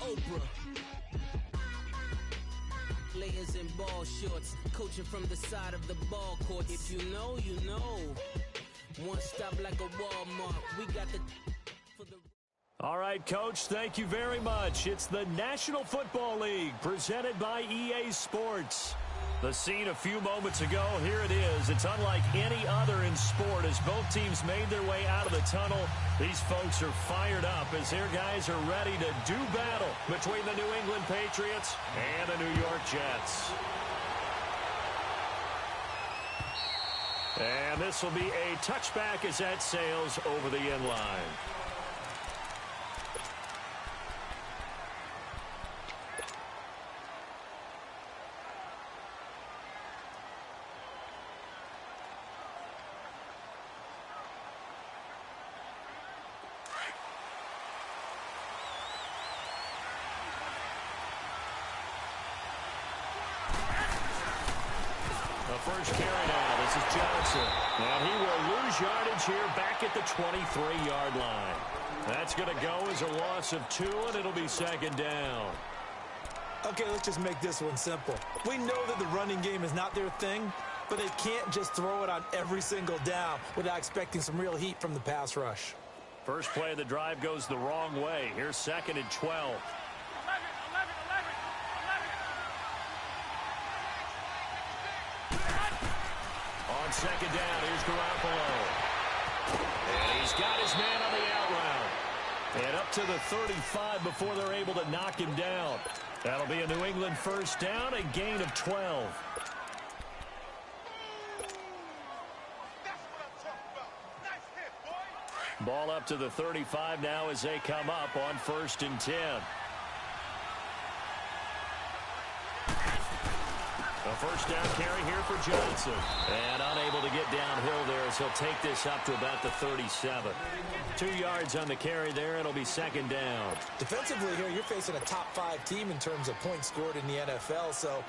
Oprah. Players in ball shorts, coaching from the side of the ball court. If you know, you know. One stop like a Walmart. We got the for the. All right, Coach, thank you very much. It's the National Football League presented by EA Sports. The scene a few moments ago, here it is. It's unlike any other in sport as both teams made their way out of the tunnel. These folks are fired up as their guys are ready to do battle between the New England Patriots and the New York Jets. And this will be a touchback as that sails over the end line. First carry now. This is Johnson. And he will lose yardage here back at the 23-yard line. That's going to go as a loss of 2, and it'll be second down. Okay, let's just make this one simple. We know that the running game is not their thing, but they can't just throw it on every single down without expecting some real heat from the pass rush. First play of the drive goes the wrong way. Here's second and 12. On second down, here's Garoppolo. And he's got his man on the out route. And up to the 35 before they're able to knock him down. That'll be a New England first down, a gain of 12. Ball up to the 35 now as they come up on first and 10. A first down carry here for Johnson. And unable to get downhill there as he'll take this up to about the 37. 2 yards on the carry there. It'll be second down. Defensively here, you're facing a top-5 team in terms of points scored in the NFL. So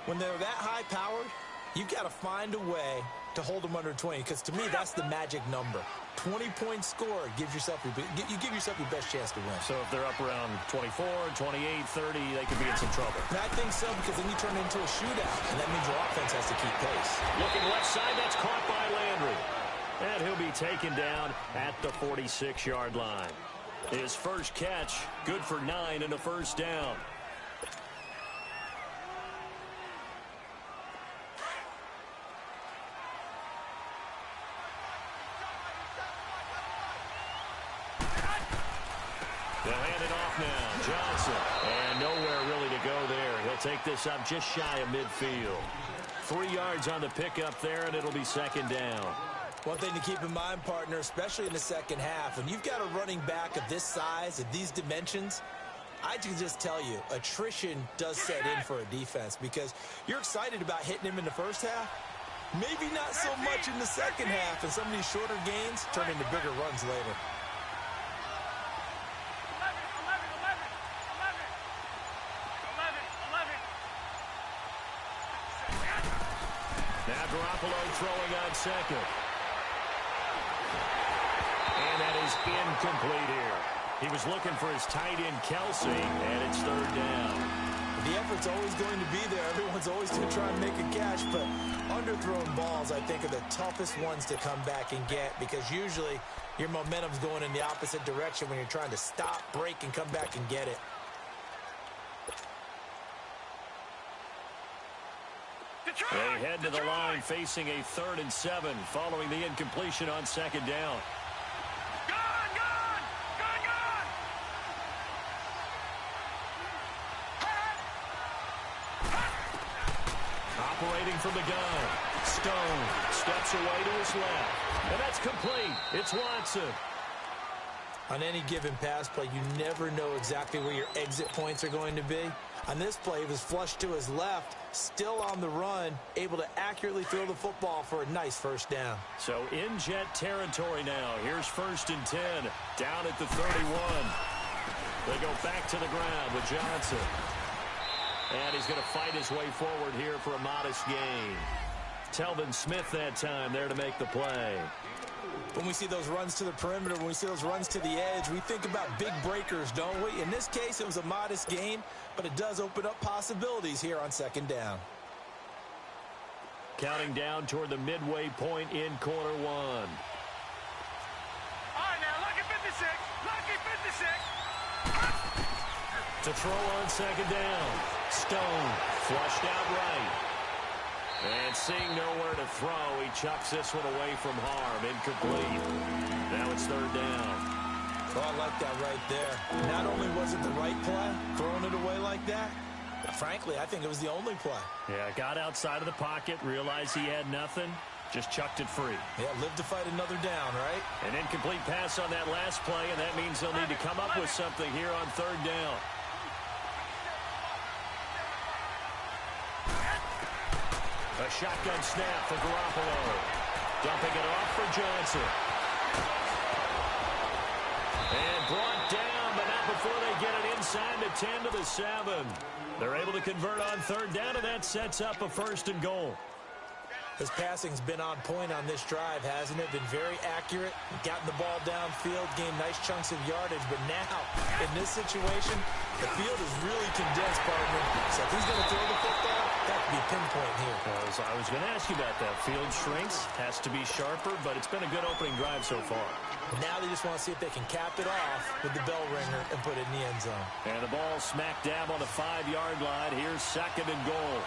when they're that high-powered, you've got to find a way to hold them under 20. Because to me, that's the magic number. 20 points scored gives yourself you give yourself your best chance to win. So if they're up around 24, 28, 30, they could be in some trouble. And I think so, because then you turn it into a shootout, and that means your offense has to keep pace. Looking left side, that's caught by Landry. And he'll be taken down at the 46-yard line. His first catch, good for 9 and a first down. They'll hand it off now. Johnson. And nowhere really to go there. He'll take this up just shy of midfield. 3 yards on the pickup there, and it'll be second down. One thing to keep in mind, partner, especially in the second half, when you've got a running back of this size, of these dimensions, I can just tell you, attrition does set in for a defense because you're excited about hitting him in the first half. Maybe not so much in the second half, and some of these shorter gains turn into bigger runs later. Now Garoppolo throwing on second. And that is incomplete here. He was looking for his tight end, Kelsey, and it's third down. The effort's always going to be there. Everyone's always going to try and make a catch, but underthrown balls, I think, are the toughest ones to come back and get because usually your momentum's going in the opposite direction when you're trying to stop, break, and come back and get it. They head to the line facing a 3rd and 7 following the incompletion on second down. Operating from the gun. Stone steps away to his left. And that's complete. It's Watson. On any given pass play, you never know exactly where your exit points are going to be. On this play, he was flushed to his left, still on the run, able to accurately throw the football for a nice first down. So in Jet territory now. Here's 1st and 10, down at the 31. They go back to the ground with Johnson. And he's going to fight his way forward here for a modest gain. Telvin Smith that time there to make the play. When we see those runs to the perimeter, when we see those runs to the edge, we think about big breakers, don't we? In this case, it was a modest gain, but it does open up possibilities here on second down. Counting down toward the midway point in quarter one. All right, now, lucky 56. Lucky 56. To throw on second down. Stone flushed out right. And seeing nowhere to throw, he chucks this one away from harm. Incomplete. Now it's third down. Oh, I like that right there. Not only was it the right play, throwing it away like that, frankly, I think it was the only play. Yeah, got outside of the pocket, realized he had nothing, just chucked it free. Yeah, live to fight another down, right? An incomplete pass on that last play, and that means they'll need to come up with something here on third down. A shotgun snap for Garoppolo. Dumping it off for Johnson. And brought down, but not before they get it inside the 10 to the 7. They're able to convert on third down, and that sets up a first and goal. His passing's been on point on this drive, hasn't it? Been very accurate, gotten the ball downfield, gained nice chunks of yardage. But now, in this situation, the field is really condensed, partner. So if he's going to throw the football, that could be pinpoint here. I was going to ask you about that. Field shrinks, has to be sharper, but it's been a good opening drive so far. Now they just want to see if they can cap it off with the bell ringer and put it in the end zone. And the ball smack dab on the 5-yard line. Here's second and goal.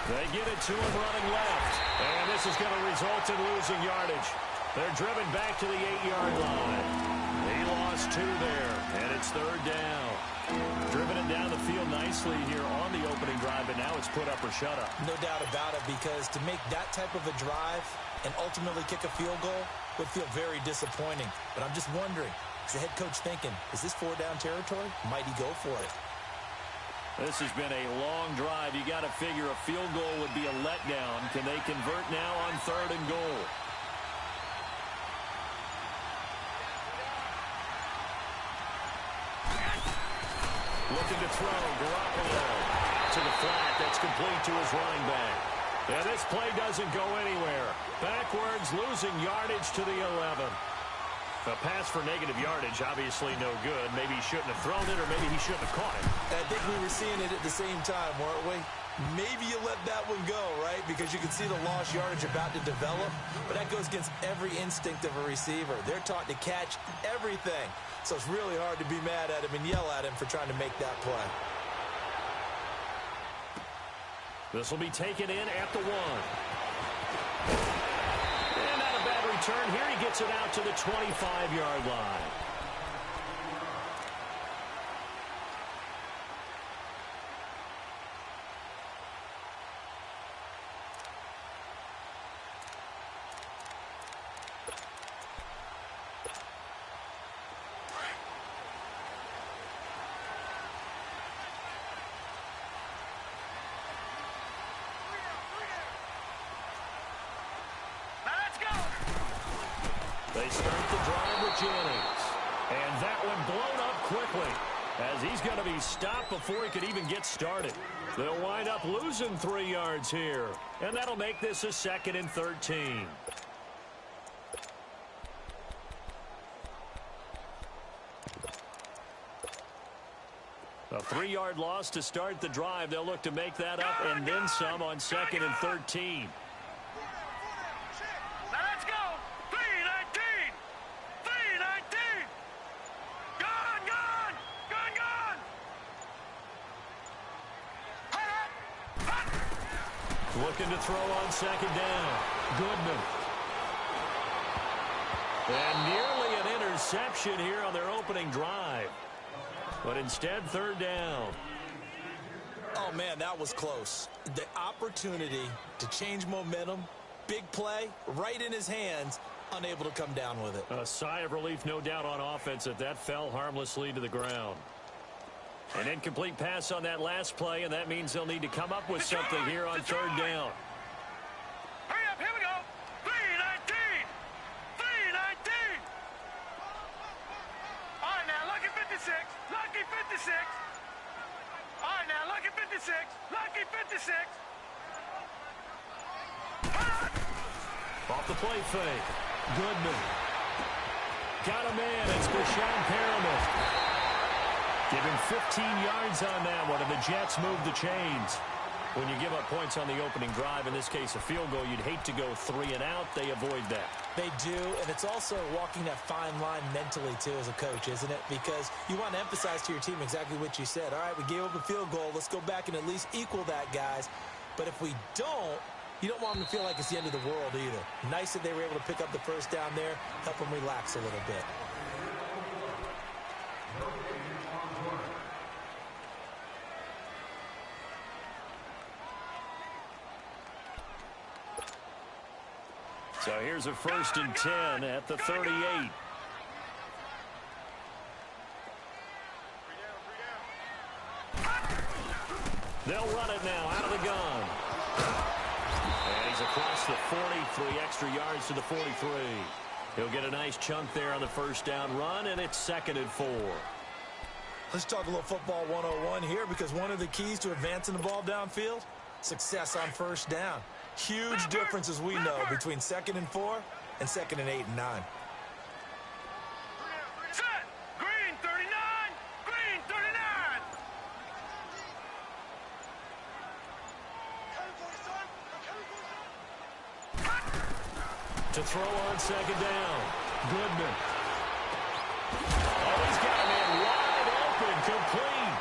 They get it to him running left. And this is going to result in losing yardage. They're driven back to the 8-yard line. He lost 2 there, and it's third down. Driven it down the field nicely here on the opening drive, but now it's put up or shut up. No doubt about it, because to make that type of a drive and ultimately kick a field goal would feel very disappointing. But I'm just wondering, is the head coach thinking, is this 4-down territory? Might he go for it? This has been a long drive. You got to figure a field goal would be a letdown. Can they convert now on third and goal? Looking to throw. Garoppolo to the flat. That's complete to his running back. And this play doesn't go anywhere. Backwards, losing yardage to the 11. A pass for negative yardage, obviously no good. Maybe he shouldn't have thrown it, or maybe he shouldn't have caught it. I think we were seeing it at the same time, weren't we? Maybe you let that one go, right? Because you can see the lost yardage about to develop. But that goes against every instinct of a receiver. They're taught to catch everything. So it's really hard to be mad at him and yell at him for trying to make that play. This will be taken in at the 1. And not a bad return here. He gets it out to the 25-yard line. They start the drive with Jennings. And that one blown up quickly, as he's going to be stopped before he could even get started. They'll wind up losing 3 yards here. And that'll make this a 2nd and 13. A 3-yard loss to start the drive. They'll look to make that up and then some on 2nd and 13. Looking to throw on 2nd down. Goodman. And nearly an interception here on their opening drive. But instead, 3rd down. Oh, man, that was close. The opportunity to change momentum, big play, right in his hands, unable to come down with it. A sigh of relief, no doubt, on offense that fell harmlessly to the ground. An incomplete pass on that last play, and that means they'll need to come up with something here on 3rd down. Hurry up, here we go. 3-19. 3-19. All right, now, lucky 56. Lucky 56. All right, now, lucky 56. Lucky 56. Off the play fake. Goodman. Got a man. It's Bashan Perriman. Give him 15 yards on that one, and the Jets move the chains. When you give up points on the opening drive, in this case a field goal, you'd hate to go 3 and out. They avoid that. They do, and it's also walking that fine line mentally, too, as a coach, isn't it? Because you want to emphasize to your team exactly what you said. All right, we gave up a field goal. Let's go back and at least equal that, guys. But if we don't, you don't want them to feel like it's the end of the world either. Nice that they were able to pick up the first down there, help them relax a little bit. So here's a 1st and 10 at the 38. They'll run it now out of the gun. And he's across the 40, 3 extra yards to the 43. He'll get a nice chunk there on the first down run, and it's 2nd and 4. Let's talk a little football 101 here, because one of the keys to advancing the ball downfield, success on first down. Huge difference, as we know, between 2nd and 4 and 2nd and 8 and 9. Set. Green 39. Green 39. To throw on 2nd down. Goodman. Oh, he's got a man wide open, complete.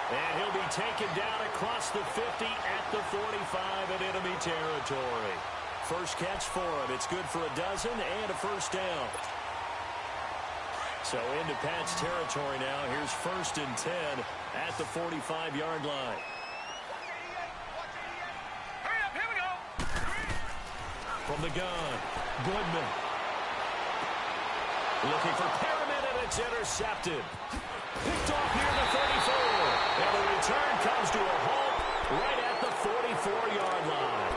And he'll be taken down across the 50 at the 45 in enemy territory. First catch for him. It's good for a dozen and a first down. So into Pat's territory now. Here's 1st and 10 at the 45-yard line. Hurry up, here we go. From the gun, Goodman. Looking for Perriman, and it's intercepted. Picked off near the 34. And the return comes to a halt right at the 44-yard line.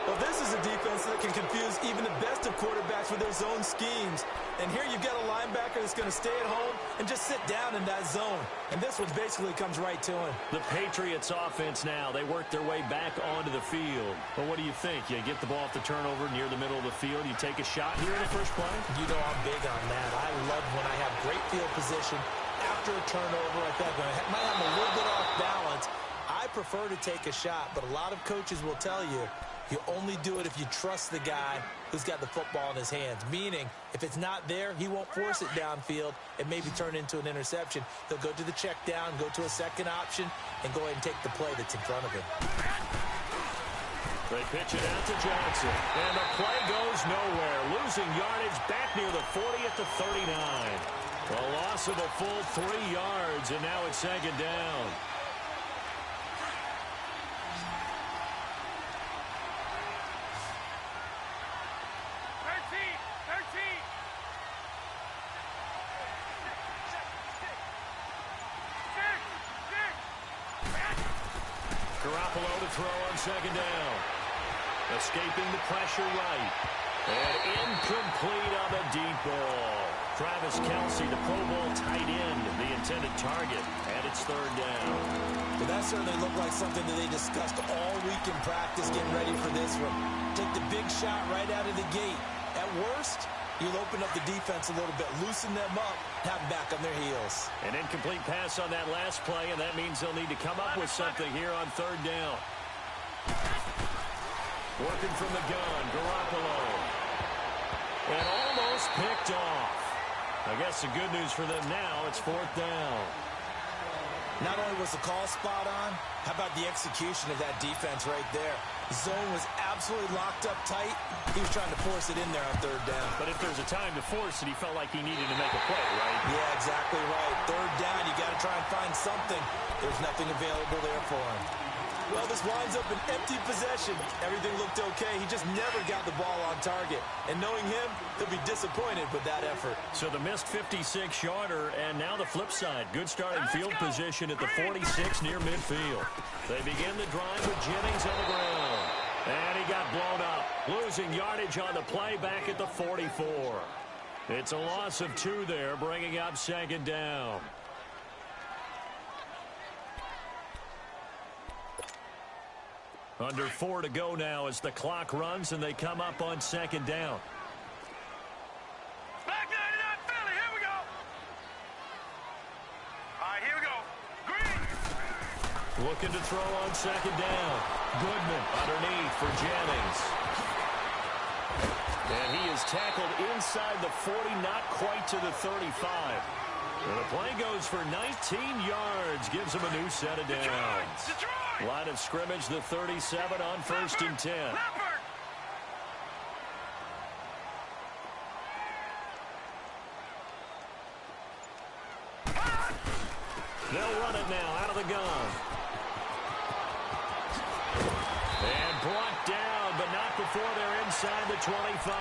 Well, this is a defense that can confuse even the best of quarterbacks with their zone schemes. And here you've got a linebacker that's going to stay at home and just sit down in that zone. And this one basically comes right to him. The Patriots offense now, they work their way back onto the field. But what do you think? You get the ball off the turnover near the middle of the field, you take a shot here in the first play? You know I'm big on that. I love when I have great field position after a turnover like that. I might have a little bit off balance. I prefer to take a shot, but a lot of coaches will tell you, you only do it if you trust the guy who's got the football in his hands. Meaning, if it's not there, he won't force it downfield and maybe turn into an interception. He'll go to the check down, go to a second option, and go ahead and take the play that's in front of him. They pitch it out to Johnson. And the play goes nowhere. Losing yardage back near the 40 at the 39. A loss of a full 3 yards, and now it's 2nd down. Garoppolo to throw on 2nd down. Escaping the pressure right. And incomplete on the deep ball. Travis Kelce, the Pro Bowl tight end, the intended target. And it's 3rd down. Well, that certainly looked like something that they discussed all week in practice getting ready for this one. Take the big shot right out of the gate. At worst, you'll open up the defense a little bit, loosen them up, have them back on their heels. An incomplete pass on that last play, and that means they'll need to come up with something here on 3rd down. Working from the gun, Garoppolo. And almost picked off. I guess the good news for them now, it's 4th down. Not only was the call spot on, how about the execution of that defense right there? The zone was absolutely locked up tight. He was trying to force it in there on 3rd down. But if there's a time to force it, he felt like he needed to make a play, right? Yeah, exactly right. 3rd down, you got to try and find something. There's nothing available there for him. Well, this winds up an empty possession. Everything looked okay. He just never got the ball on target. And knowing him, he'll be disappointed with that effort. So the missed 56-yarder, and now the flip side. Good starting field position at the 46 near midfield. They begin the drive with Jennings on the ground. And he got blown up. Losing yardage on the play back at the 44. It's a loss of 2 there, bringing up 2nd down. Under 4 to go now as the clock runs and they come up on second down. Back 99 Philly, here we go. All right, here we go. Green. Looking to throw on second down. Goodman underneath for Jennings. And he is tackled inside the 40, not quite to the 35. And the play goes for 19 yards, gives him a new set of downs. Detroit. Line of scrimmage, the 37 on first and 10. Leopard. They'll run it now out of the gun. And brought down, but not before they're inside the 25.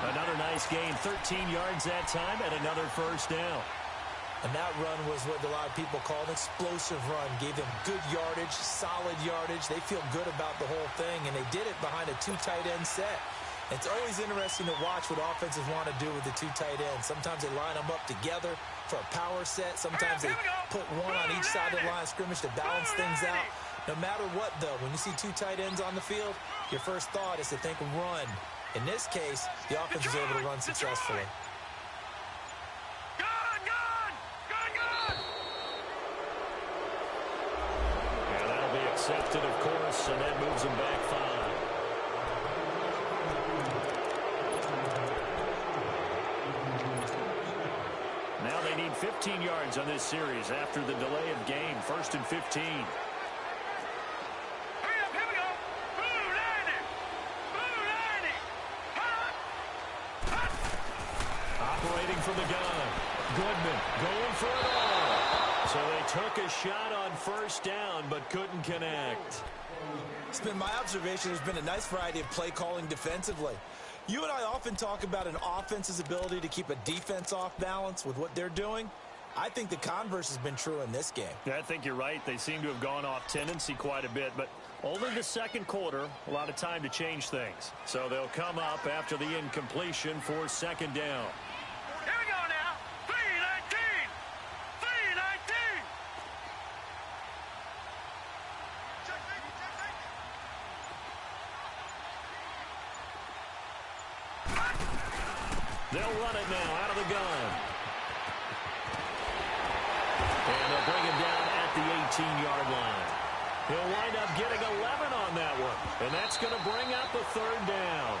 Another nice gain, 13 yards that time, and another first down. And that run was what a lot of people call an explosive run. Gave them good yardage, solid yardage. They feel good about the whole thing, and they did it behind a 2 tight end set. It's always interesting to watch what offenses want to do with the 2 tight ends. Sometimes they line them up together for a power set. Sometimes they put one on each side of the line of scrimmage to balance things out. No matter what, though, when you see 2 tight ends on the field, your first thought is to think run. In this case, the offense was able to run successfully. Yeah, that'll be accepted, of course, and that moves them back 5. Now they need 15 yards on this series after the delay of game. First and 15. From the gun. Goodman going for it all. So they took a shot on first down, but couldn't connect. It's been my observation. There's been a nice variety of play calling defensively. You and I often talk about an offense's ability to keep a defense off balance with what they're doing. I think the converse has been true in this game. Yeah, I think you're right. They seem to have gone off tendency quite a bit, but only the second quarter, a lot of time to change things. So they'll come up after the incompletion for second down. Here we go now. 3-19. 3-19. They'll run it now out of the gun. And they'll bring him down at the 18-yard line. He'll wind up getting 11 on that one. And that's going to bring up a third down.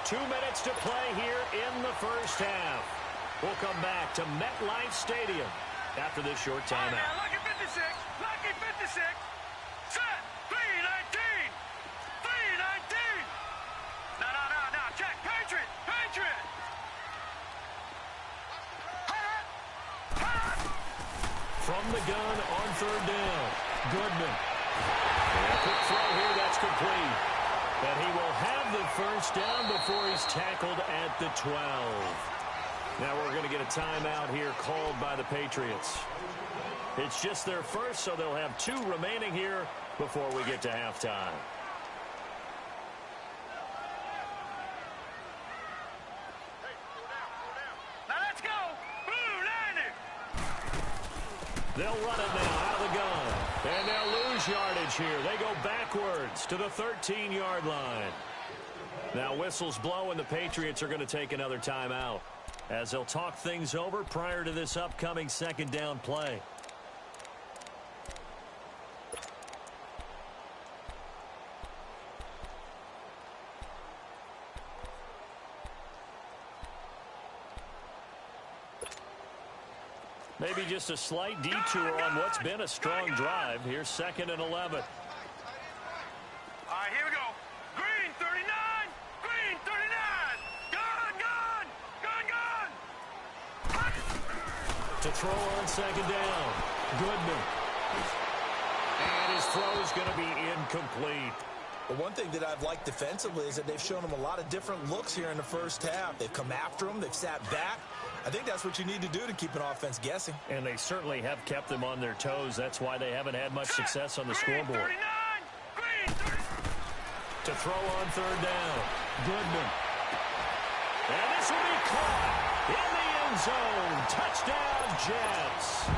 Two minutes to play here in the first half. We'll come back to MetLife Stadium after this short timeout. Lucky 56. Lucky 56. Set. 3-19. 3-19. No. Check. Patriot. Patriot. From the gun on third down. Goodman. And a quick throw here. That's complete. But he will have the first down before he's tackled at the 12. Now we're going to get a timeout here called by the Patriots. It's just their first, so they'll have 2 remaining here before we get to halftime. Now let's go. Blue 90. They'll run it now out of the gun. And they'll lose yardage here. They go backwards to the 13-yard line. Now whistles blow, and the Patriots are going to take another timeout as they'll talk things over prior to this upcoming second down play. Maybe just a slight detour on what's been a strong drive. Here's second and 11. All right, here we go. Green 39. Green 39. Gun. To throw on second down. Goodman. And his throw is going to be incomplete. But one thing that I've liked defensively is that they've shown him a lot of different looks here in the first half. They've come after him. They've sat back. I think that's what you need to do to keep an offense guessing. And they certainly have kept them on their toes. That's why they haven't had much success on the scoreboard. To throw on third down. Goodman. And this will be caught. In the end zone. Touchdown, Jets.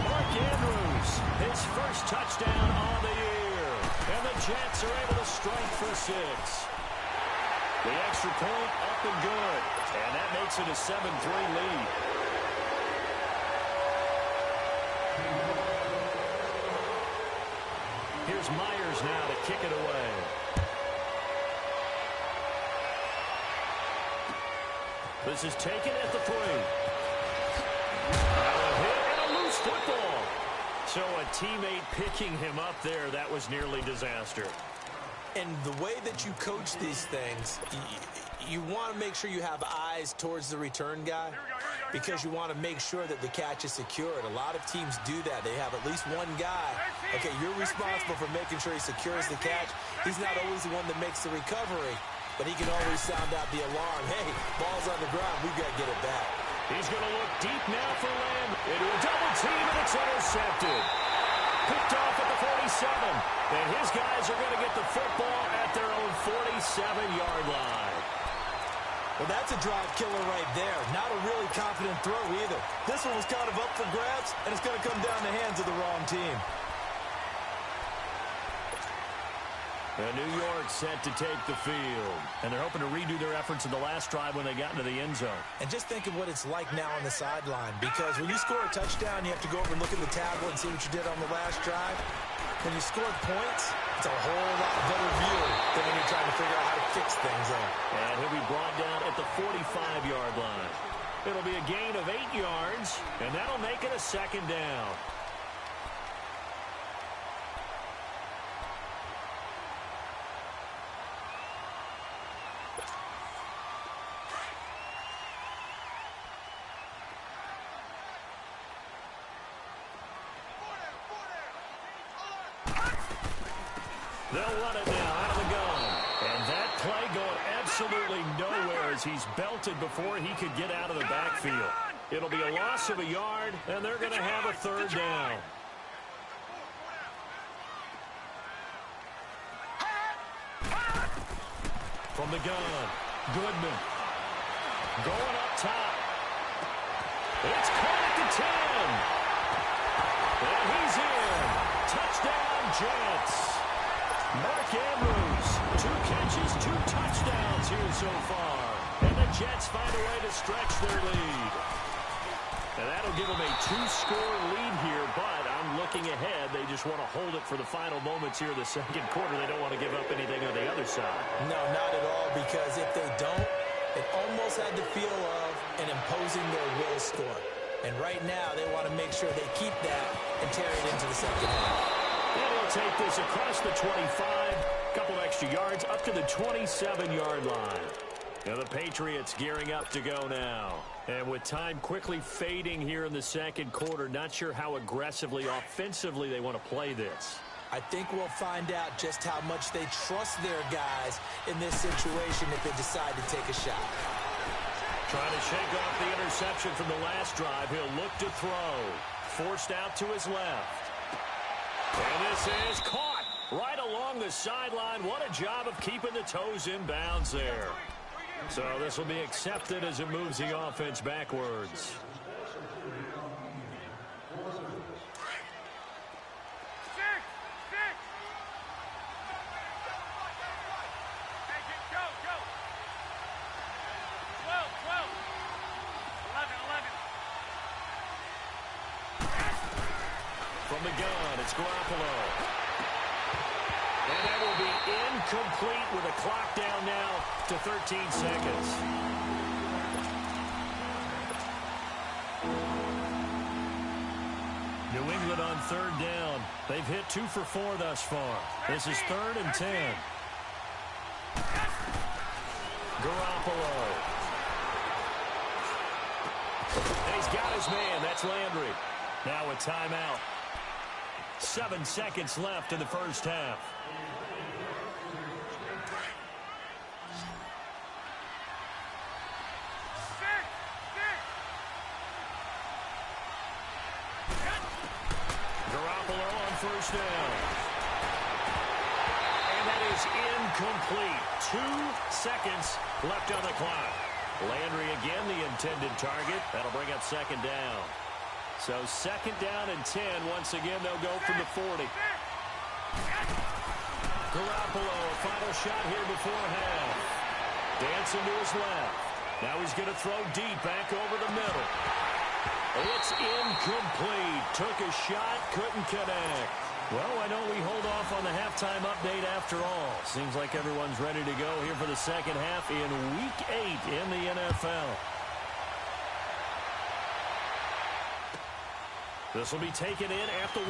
Mark Andrews, his first touchdown on the year. And the Jets are able to strike for 6. The extra point up and good. And that makes it a 7-3 lead. Here's Myers now to kick it away. This is taken at the 3. A hit and a loose football. So a teammate picking him up there, that was nearly disaster. And the way that you coach these things, you want to make sure you have eyes towards the return guy because you want to make sure that the catch is secured. A lot of teams do that. They have at least one guy. Okay, you're responsible for making sure he secures the catch. He's not always the one that makes the recovery, but he can always sound out the alarm. Hey, ball's on the ground. We've got to get it back. He's going to look deep now for Lamb. Into a double team, and it's intercepted. Picked off at the 47. And his guys are going to get the football at their own 47-yard line. Well, that's a drive killer right there. Not a really confident throw either. This one was kind of up for grabs, and it's going to come down the hands of the wrong team. And New York set to take the field. And they're hoping to redo their efforts in the last drive when they got into the end zone. And just think of what it's like now on the sideline. Because when you score a touchdown, you have to go over and look at the tablet and see what you did on the last drive. When you score points, it's a whole lot better view than when you're trying to figure out how to fix things up. And he'll be brought down at the 45-yard line. It'll be a gain of 8 yards, and that'll make it a second down. They'll run it now out of the gun. And that play going absolutely nowhere as he's belted before he could get out of the backfield. It'll be a loss of a yard, and they're going to have a third down. From the gun, Goodman. Going up top. It's caught at the 10. And he's in. Touchdown, Jets. Mark Andrews, 2 catches, 2 touchdowns here so far. And the Jets find a way to stretch their lead. And that'll give them a 2-score lead here, but I'm looking ahead. They just want to hold it for the final moments here in the second quarter. They don't want to give up anything on the other side. No, not at all, because if they don't, it almost had the feel of an imposing their will score. And right now, they want to make sure they keep that and carry it into the second half. And he'll take this across the 25, a couple extra yards up to the 27-yard line. Now the Patriots gearing up to go now. And with time quickly fading here in the second quarter, not sure how aggressively, offensively they want to play this. I think we'll find out just how much they trust their guys in this situation if they decide to take a shot. Trying to shake off the interception from the last drive. He'll look to throw. Forced out to his left. And this is caught right along the sideline. What a job of keeping the toes in bounds there. So this will be accepted as it moves the offense backwards. From the gun, it's Garoppolo. And that will be incomplete with a clock down now to 13 seconds. New England on third down. They've hit 2 for 4 thus far. This is 3rd and 10. Garoppolo. And he's got his man. That's Landry. Now a timeout. 7 seconds left in the first half. Garoppolo on first down. And that is incomplete. 2 seconds left on the clock. Landry again the intended target. That'll bring up second down. So second down and 10. Once again, they'll go from the 40. Garoppolo, final shot here before half. Dancing to his left. Now he's going to throw deep back over the middle. It's incomplete. Took a shot, couldn't connect. Well, why don't we hold off on the halftime update after all? Seems like everyone's ready to go here for the second half in Week 8 in the NFL. This will be taken in at the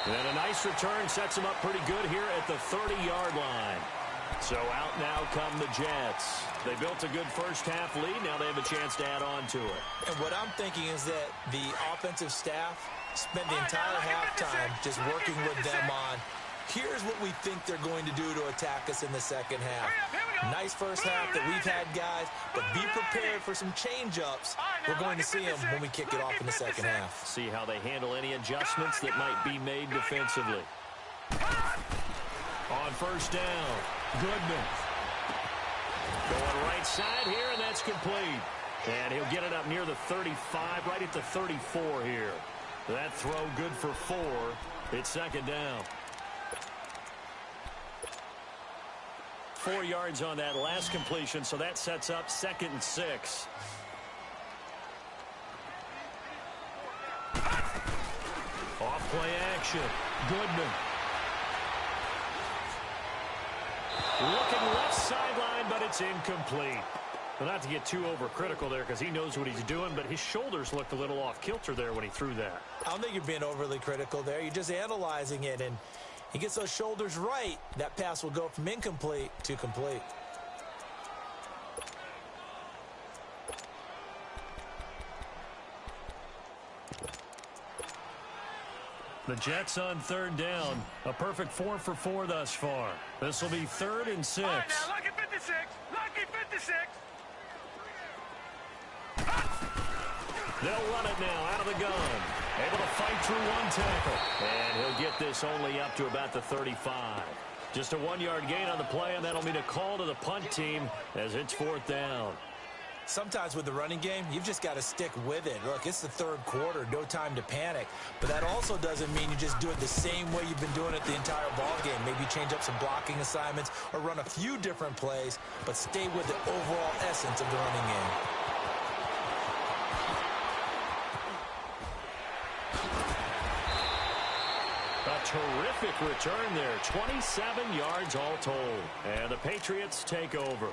1. And a nice return sets him up pretty good here at the 30-yard line. So out now come the Jets. They built a good first half lead. Now they have a chance to add on to it. And what I'm thinking is that the offensive staff spent the entire halftime just working with them on, here's what we think they're going to do to attack us in the second half. Nice first half that we've had, guys, but be prepared for some change-ups. We're going to see them when we kick it off in the second half. See how they handle any adjustments that might be made defensively. On first down, Goodman. Going right side here, and that's complete. And he'll get it up near the 35, right at the 34 here. That throw good for 4. It's second down. 4 yards on that last completion, so that sets up 2nd and 6. Off play action. Goodman. Looking left sideline, but it's incomplete. Well, not to get too overcritical there because he knows what he's doing, but his shoulders looked a little off kilter there when he threw that. I don't think you're being overly critical there. You're just analyzing it, and he gets those shoulders right. That pass will go from incomplete to complete. The Jets on third down. A perfect 4 for 4 thus far. This will be 3rd and 6. All right, now, lucky 56. Lucky 56. They'll run it now out of the gun. Able to fight through one tackle. And he'll get this only up to about the 35. Just a 1-yard gain on the play, and that'll mean a call to the punt team as it's 4th down. Sometimes with the running game, you've just got to stick with it. Look, it's the 3rd quarter, no time to panic. But that also doesn't mean you just do it the same way you've been doing it the entire ball game. Maybe change up some blocking assignments or run a few different plays, but stay with the overall essence of the running game. A terrific return there. 27 yards all told. And the Patriots take over.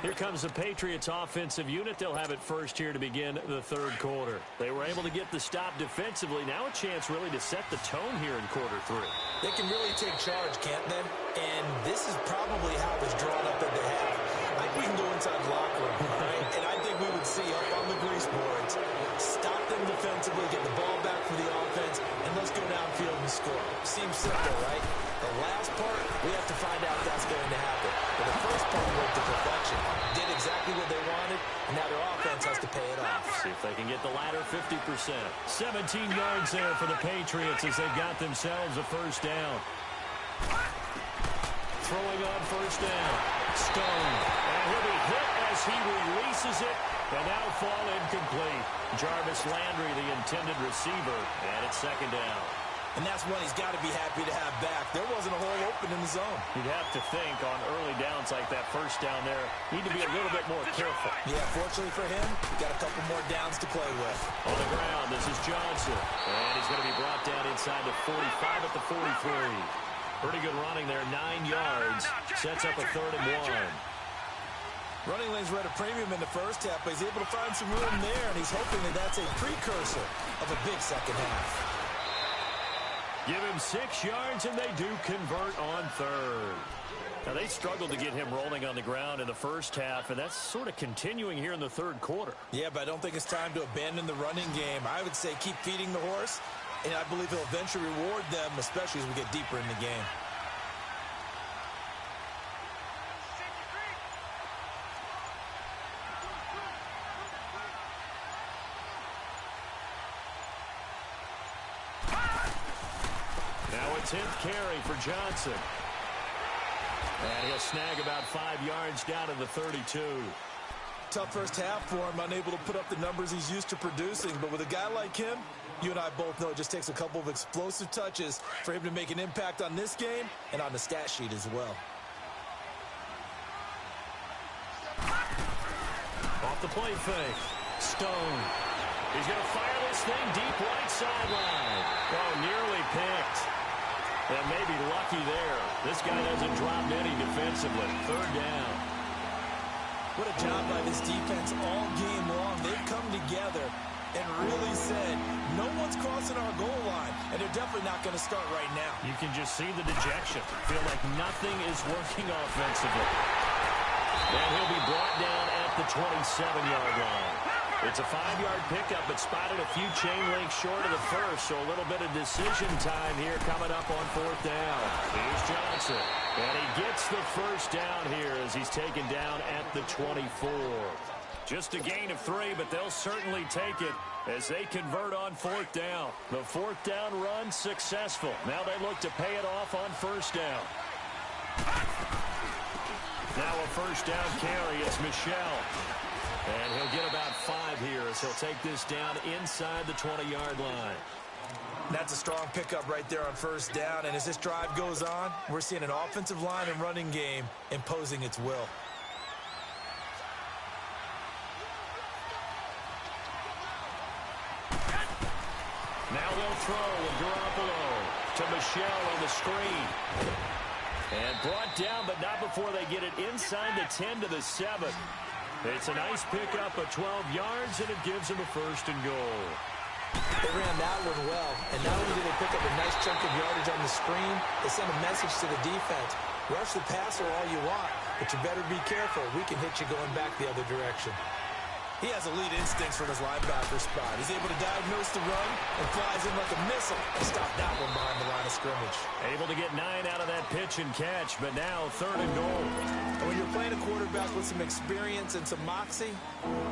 Here comes the Patriots offensive unit. They'll have it first here to begin the 3rd quarter. They were able to get the stop defensively. Now a chance really to set the tone here in quarter 3. They can really take charge, can't they? And this is probably how it was drawn up at the half. I think we can go inside the locker room, all right? And I think we would see up on the grease boards, stop them defensively, get the ball back for the offense, and let's go downfield and score. Seems simple, right? The last part, we have to find out if that's going to happen. But the first part worked to perfection. Did exactly what they wanted, and now their offense has to pay it off. See if they can get the latter 50%. 17 yards there for the Patriots as they got themselves a first down. Throwing on first down. Stone. And he'll be hit as he releases it. And now fall incomplete. Jarvis Landry, the intended receiver. And it's second down. And that's one he's got to be happy to have back. There wasn't a hole open in the zone. You'd have to think on early downs like that first down there, need to be a little bit more careful. Yeah, fortunately for him, he got a couple more downs to play with. On the ground, this is Johnson. And he's going to be brought down inside the 45 at the 43. Pretty good running there, 9 yards. Sets up a 3rd and 1. Running lanes were at a premium in the first half, but he's able to find some room there, and he's hoping that that's a precursor of a big second half. Give him 6 yards, and they do convert on 3rd. Now, they struggled to get him rolling on the ground in the first half, and that's sort of continuing here in the 3rd quarter. Yeah, but I don't think it's time to abandon the running game. I would say keep feeding the horse, and I believe he'll eventually reward them, especially as we get deeper in the game. Now a 10th carry for Johnson. And he'll snag about 5 yards down to the 32. Tough first half for him, unable to put up the numbers he's used to producing. But with a guy like him, you and I both know it just takes a couple of explosive touches for him to make an impact on this game and on the stat sheet as well. Off the play fake. Stone. He's going to fire this thing deep right sideline. Oh, nearly picked. And maybe lucky there. This guy doesn't drop any defensively. Third down. What a job by this defense all game long. They've come together and really said, no one's crossing our goal line, and they're definitely not going to start right now. You can just see the dejection. Feel like nothing is working offensively. And he'll be brought down at the 27-yard line. It's a 5-yard pickup, but spotted a few chain links short of the first, so a little bit of decision time here coming up on fourth down. Here's Johnson, and he gets the first down here as he's taken down at the 24. Just a gain of 3, but they'll certainly take it as they convert on fourth down. The fourth down run successful. Now they look to pay it off on first down. Now a first down carry. It's Michel. And he'll get about 5 here as he'll take this down inside the 20-yard line. That's a strong pickup right there on first down. And as this drive goes on, we're seeing an offensive line and running game imposing its will. Now they'll throw with Garoppolo to Michel on the screen. And brought down, but not before they get it inside the 10 to the 7. It's a nice pickup of 12 yards, and it gives them a first and goal. They ran that one well, and not only did they pick up a nice chunk of yardage on the screen, they sent a message to the defense. Rush the passer all you want, but you better be careful. We can hit you going back the other direction. He has elite instincts from his linebacker spot. He's able to diagnose the run and flies in like a missile and stop that one behind the line of scrimmage. Able to get 9 out of that pitch and catch, but now third and goal. And when you're playing a quarterback with some experience and some moxie,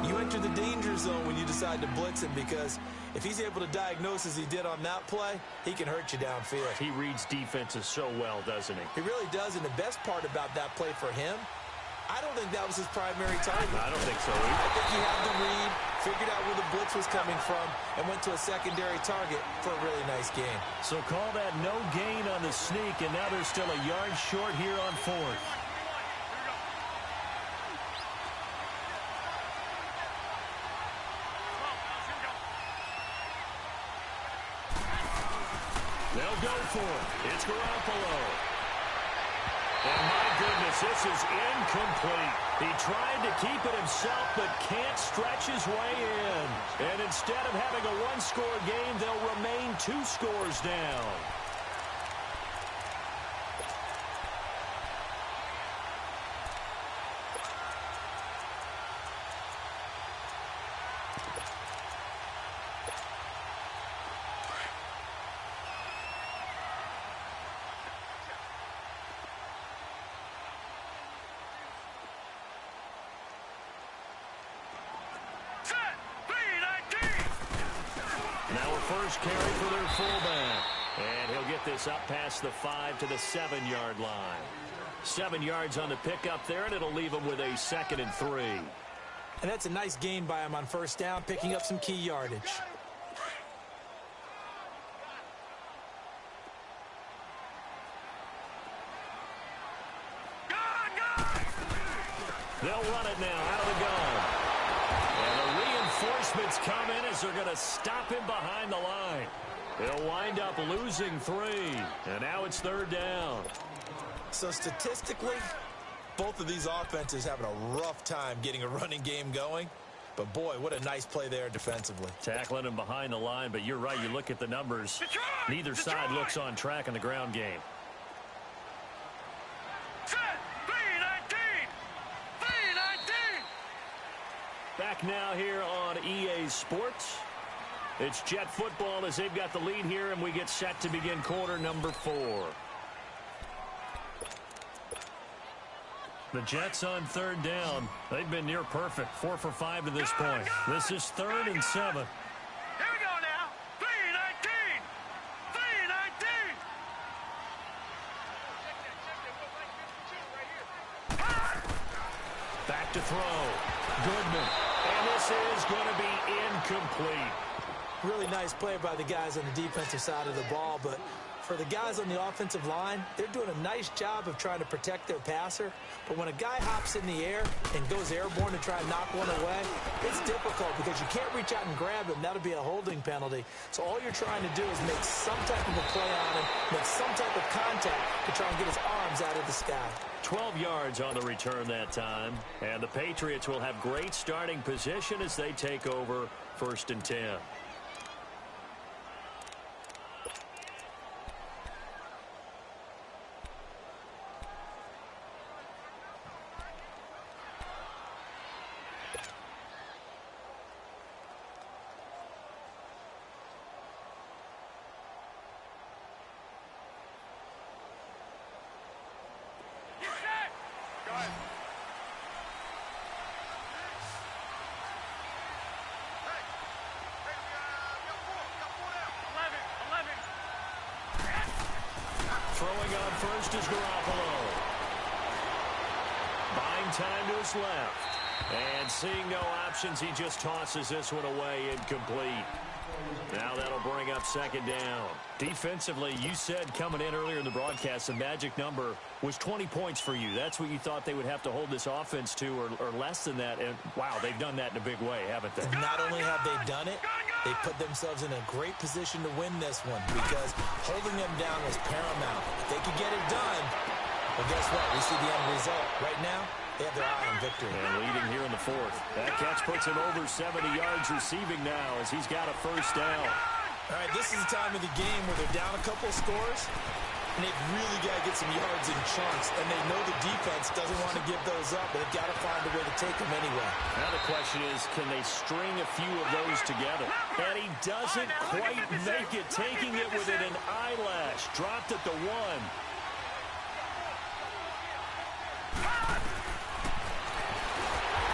you enter the danger zone when you decide to blitz him, because if he's able to diagnose as he did on that play, he can hurt you downfield. He reads defenses so well, doesn't he? He really does, and the best part about that play for him, I don't think that was his primary target. I don't think so either. I think he had the read, figured out where the blitz was coming from, and went to a secondary target for a really nice game. So call that no gain on the sneak, and now they're still a yard short here on fourth. They'll go for it. It's Garoppolo. And my goodness, this is incomplete. He tried to keep it himself, but can't stretch his way in. And instead of having a one-score game, they'll remain 2 scores down. First carry for their fullback. And he'll get this up past the 5 to the 7-yard line. 7 yards on the pickup there, and it'll leave him with a 2nd and 3. And that's a nice gain by him on first down, picking up some key yardage. They'll run it now out of the gun. And the reinforcements come in as they're going to stop him behind the line. They'll wind up losing 3. And now it's third down. So statistically, both of these offenses having a rough time getting a running game going. But boy, what a nice play there defensively. Tackling him behind the line, but you're right. You look at the numbers. Neither side looks on track in the ground game. Back now here on EA Sports. It's Jet football as they've got the lead here, and we get set to begin quarter number 4. The Jets on third down. They've been near perfect. 4 for 5 to this point. This is 3rd and 7. Here we go now. 3-19. 3-19. to throw. Goodman. And this is going to be incomplete. Really nice play by the guys on the defensive side of the ball, but for the guys on the offensive line, they're doing a nice job of trying to protect their passer. But when a guy hops in the air and goes airborne to try and knock one away, it's difficult because you can't reach out and grab him. That'll be a holding penalty. So all you're trying to do is make some type of a play on him, make some type of contact to try and get his arms out of the sky. 12 yards on the return that time. And the Patriots will have great starting position as they take over 1st and 10. Throwing on first is Garoppolo. Buying time to his left. And seeing no options, he just tosses this one away, incomplete. Now that'll bring up 2nd down. Defensively, you said coming in earlier in the broadcast, the magic number was 20 points for you. That's what you thought they would have to hold this offense to, or less than that. And, wow, they've done that in a big way, haven't they? Not only have they done it, they put themselves in a great position to win this one because holding them down was paramount. If they could get it done, well, guess what? We see the end result. Right now, they have their eye on victory. And leading here in the 4th. That catch puts him over 70 yards receiving now as he's got a 1st down. All right, this is the time of the game where they're down a couple of scores, and they've really got to get some yards in chunks, and they know the defense doesn't want to give those up, but they've got to find a way to take them anyway. Now the question is, can they string a few of those together? And he doesn't quite make it, taking it within an eyelash. Dropped at the 1.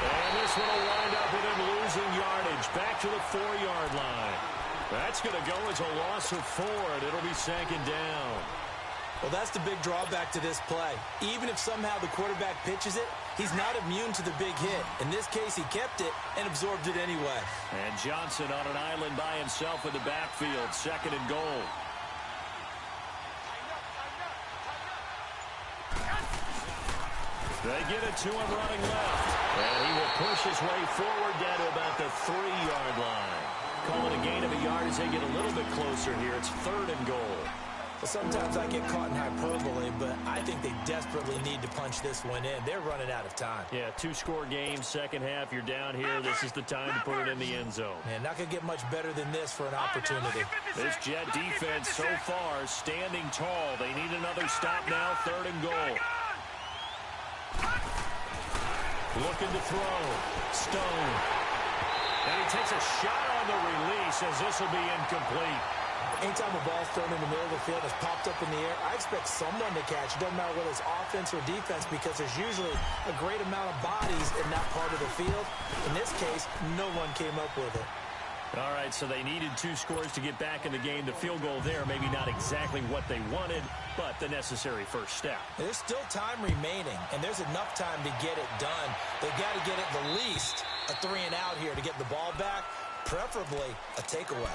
And this one will wind up with him losing yardage. Back to the 4-yard line. That's going to go as a loss of 4, and it'll be 2nd down. Well, that's the big drawback to this play. Even if somehow the quarterback pitches it, he's not immune to the big hit. In this case, he kept it and absorbed it anyway. And Johnson on an island by himself in the backfield. 2nd and goal. They get it to him running left. And he will push his way forward down to about the 3-yard line. Call it a gain of a yard as they get a little bit closer here. It's 3rd and goal. Well, sometimes I get caught in hyperbole, but I think they desperately need to punch this one in. They're running out of time. Yeah, 2-score game, 2nd half. You're down here. This is the time to put it in the end zone. Man, not going to get much better than this for an opportunity. This Jet defense so far standing tall. They need another stop now. 3rd and goal. Looking to throw. Stone. And he takes a shot on the release as this will be incomplete. Anytime a ball's thrown in the middle of the field, it's popped up in the air, I expect someone to catch. It doesn't matter whether it's offense or defense because there's usually a great amount of bodies in that part of the field. In this case, no one came up with it. All right, so they needed 2 scores to get back in the game. The field goal there, maybe not exactly what they wanted, but the necessary first step. There's still time remaining, and there's enough time to get it done. They've got to get at the least a 3-and-out here to get the ball back, preferably a takeaway.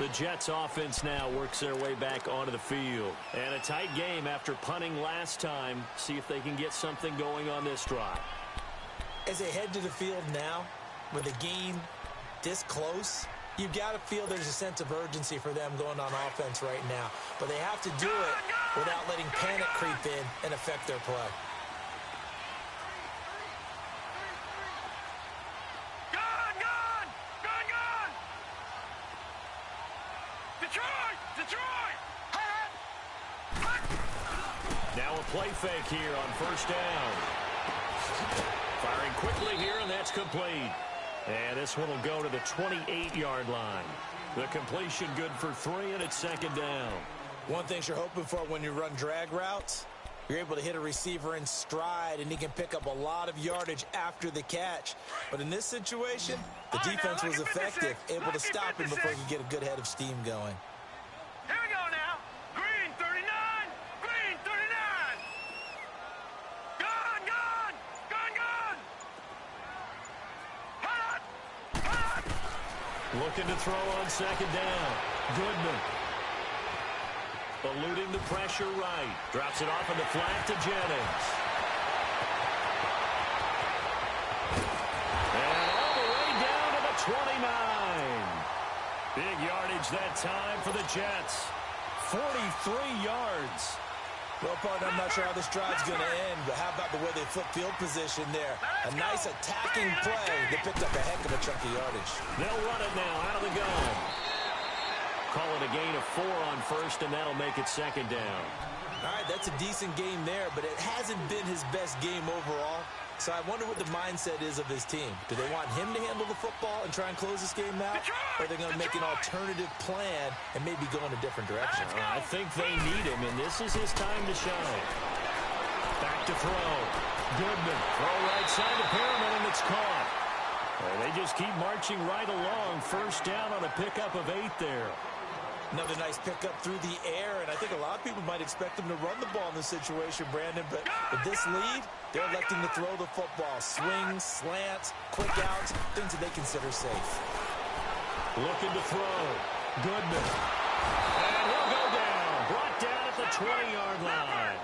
The Jets offense now works their way back onto the field. And a tight game after punting last time. See if they can get something going on this drive. As they head to the field now, with a game this close, you've got to feel there's a sense of urgency for them going on offense right now. But they have to do it without letting panic creep in and affect their play. Now a play fake here on 1st down. Firing quickly here, and that's complete. And this one will go to the 28-yard line. The completion good for 3, and it's 2nd down. One thing you're hoping for when you run drag routes, you're able to hit a receiver in stride, and he can pick up a lot of yardage after the catch. But in this situation, the defense was effective, able to stop him before he could get a good head of steam going. Here we go now. Green 39. Green 39. Gone, gone. Gone, gone. Looking to throw on second down. Goodman. Eluding the pressure right. Drops it off in the flat to Jennings. And all the way down to the 29. Big yardage that time for the Jets. 43 yards. Well, partner, I'm not sure how this drive's going to end, but how about the way they flip field position there? A nice attacking play. They picked up a heck of a chunk of yardage. They'll run it now out of the gun. Call it a gain of 4 on first, and that'll make it second down. All right, that's a decent game there, but it hasn't been his best game overall. So I wonder what the mindset is of his team. Do they want him to handle the football and try and close this game out? Or are they going to make an alternative plan and maybe go in a different direction? I think they need him, and this is his time to shine. Back to throw. Goodman. Throw right side to Perriman, and it's caught. They just keep marching right along. First down on a pickup of 8 there. Another nice pickup through the air, and I think a lot of people might expect them to run the ball in this situation, Brandon, but with this lead, they're electing to throw the football. Swings, slants, quick outs, things that they consider safe. Looking to throw. Goodman. And he'll go down. Brought down at the 20-yard line.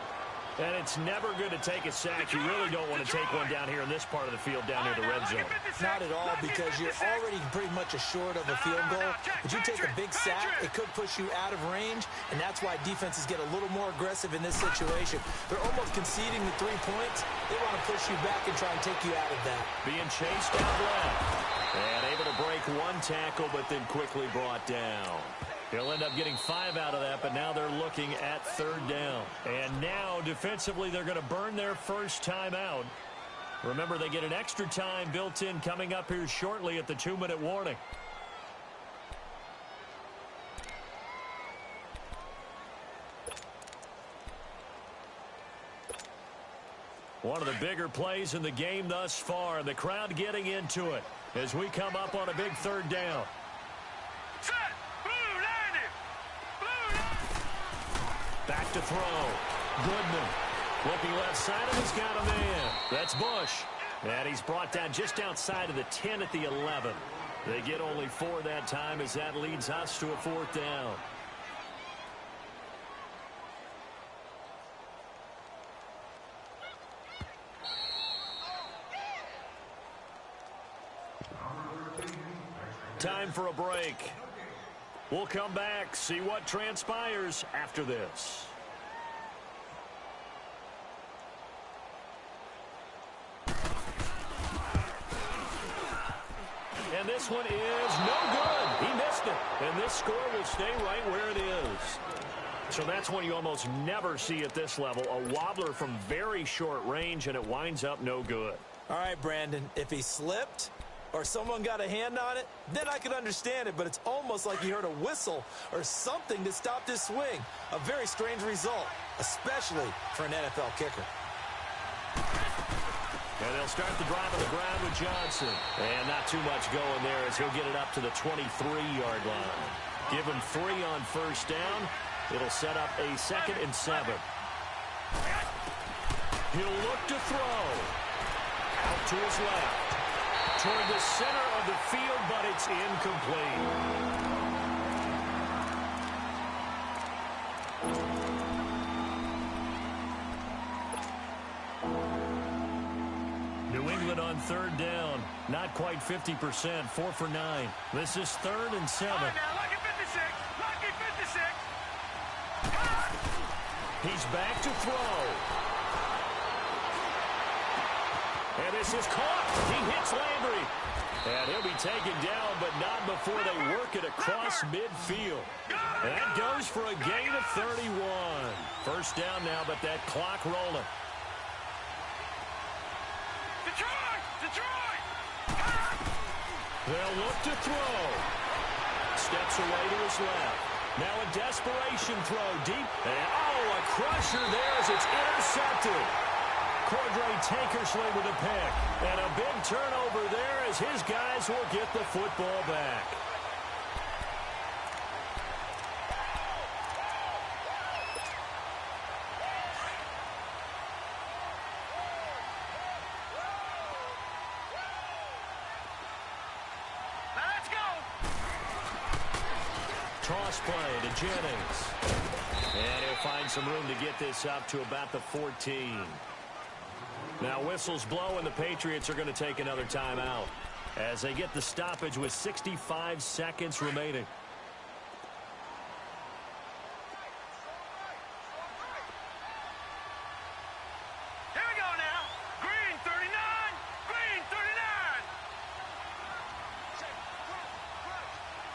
And it's never good to take a sack. You really don't want to take one down here in this part of the field down near the red zone. Not at all, because you're already pretty much assured of a field goal. But you take a big sack, it could push you out of range, and that's why defenses get a little more aggressive in this situation. They're almost conceding the 3 points. They want to push you back and try and take you out of that. Being chased out left. And able to break 1 tackle, but then quickly brought down. He'll end up getting 5 out of that, but now they're looking at 3rd down. And now, defensively, they're going to burn their first time out. Remember, they get an extra time built in coming up here shortly at the 2-minute warning. One of the bigger plays in the game thus far, and the crowd getting into it as we come up on a big 3rd down. Back to throw. Goodman. Looking left side, and he's got a man. That's Bush. And he's brought down just outside of the 10 at the 11. They get only 4 that time as that leads us to a 4th down. Time for a break. We'll come back, see what transpires after this. And this one is no good. He missed it. And this score will stay right where it is. So that's one you almost never see at this level. A wobbler from very short range, and it winds up no good. All right, Brandon, if he slipped or someone got a hand on it, then I could understand it, but it's almost like he heard a whistle or something to stop this swing. A very strange result, especially for an NFL kicker. And they'll start the drive on the ground with Johnson. And not too much going there as he'll get it up to the 23-yard line. Give him 3 on first down. It'll set up a 2nd and 7. He'll look to throw. Out to his left. Toward the center of the field, but it's incomplete. New England on 3rd down. Not quite 50%. 4 for 9. This is 3rd and 7. Now, lucky 56. Lucky 56. He's back to throw. And this is caught. He hits Landry. And he'll be taken down, but not before they work it across midfield. And that goes for a gain of 31. First down now, but that clock rolling. Detroit! They'll look to throw. Steps away to his left. Now a desperation throw deep. And, a crusher there as it's intercepted. Cordray Tankersley with a pick. And a big turnover there as his guys will get the football back. Let's go! toss play to Jennings. And he'll find some room to get this up to about the 14. Now whistles blow and the Patriots are going to take another timeout as they get the stoppage with 65 seconds remaining. Here we go now. Green 39. Green 39.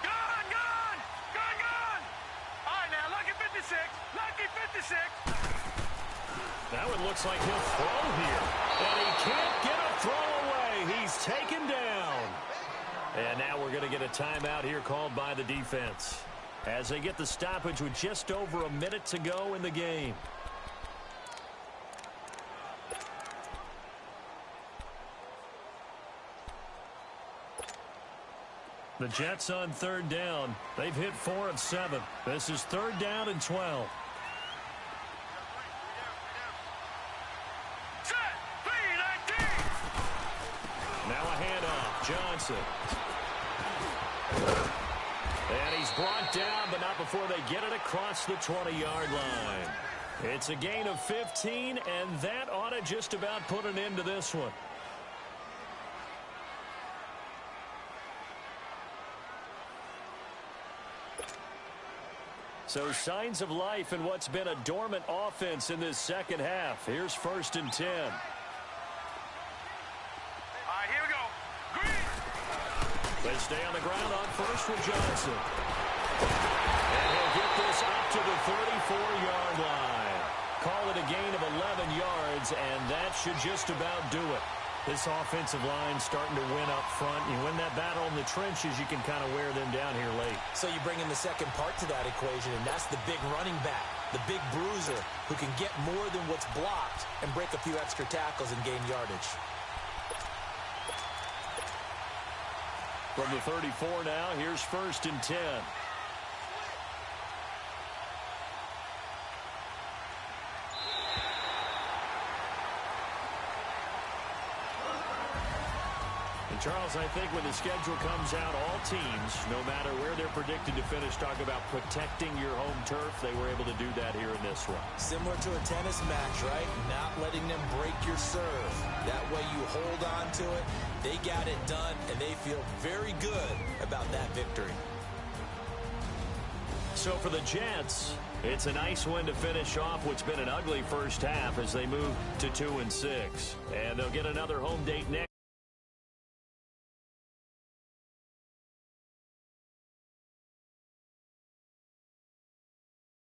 Gone, gone. Gone, gone. All right, now, lucky 56. Lucky 56. That one looks like he'll throw here. And he can't get a throw away. He's taken down. And now we're going to get a timeout here called by the defense as they get the stoppage with just over a minute to go in the game. The Jets on third down. They've hit 4 of 7. This is third down and 12. Now a handoff. Johnson. And he's brought down, but not before they get it across the 20-yard line. It's a gain of 15, and that ought to just about put an end to this one. So signs of life in what's been a dormant offense in this second half. Here's 1st and 10. They stay on the ground on first with Johnson. And he'll get this up to the 34-yard line. Call it a gain of 11 yards, and that should just about do it. This offensive line starting to win up front. You win that battle in the trenches, you can kind of wear them down here late. So you bring in the second part to that equation, and that's the big running back, the big bruiser, who can get more than what's blocked and break a few extra tackles and gain yardage. From the 34 now, here's 1st and 10. And Charles, I think when the schedule comes out, all teams, no matter where they're predicted to finish, talk about protecting your home turf. They were able to do that here in this one. Similar to a tennis match, right? Not letting them break your serve. That way you hold on to it. They got it done, and they feel very good about that victory. So for the Jets, it's a nice win to finish off what's been an ugly first half as they move to 2-6. And they'll get another home date next.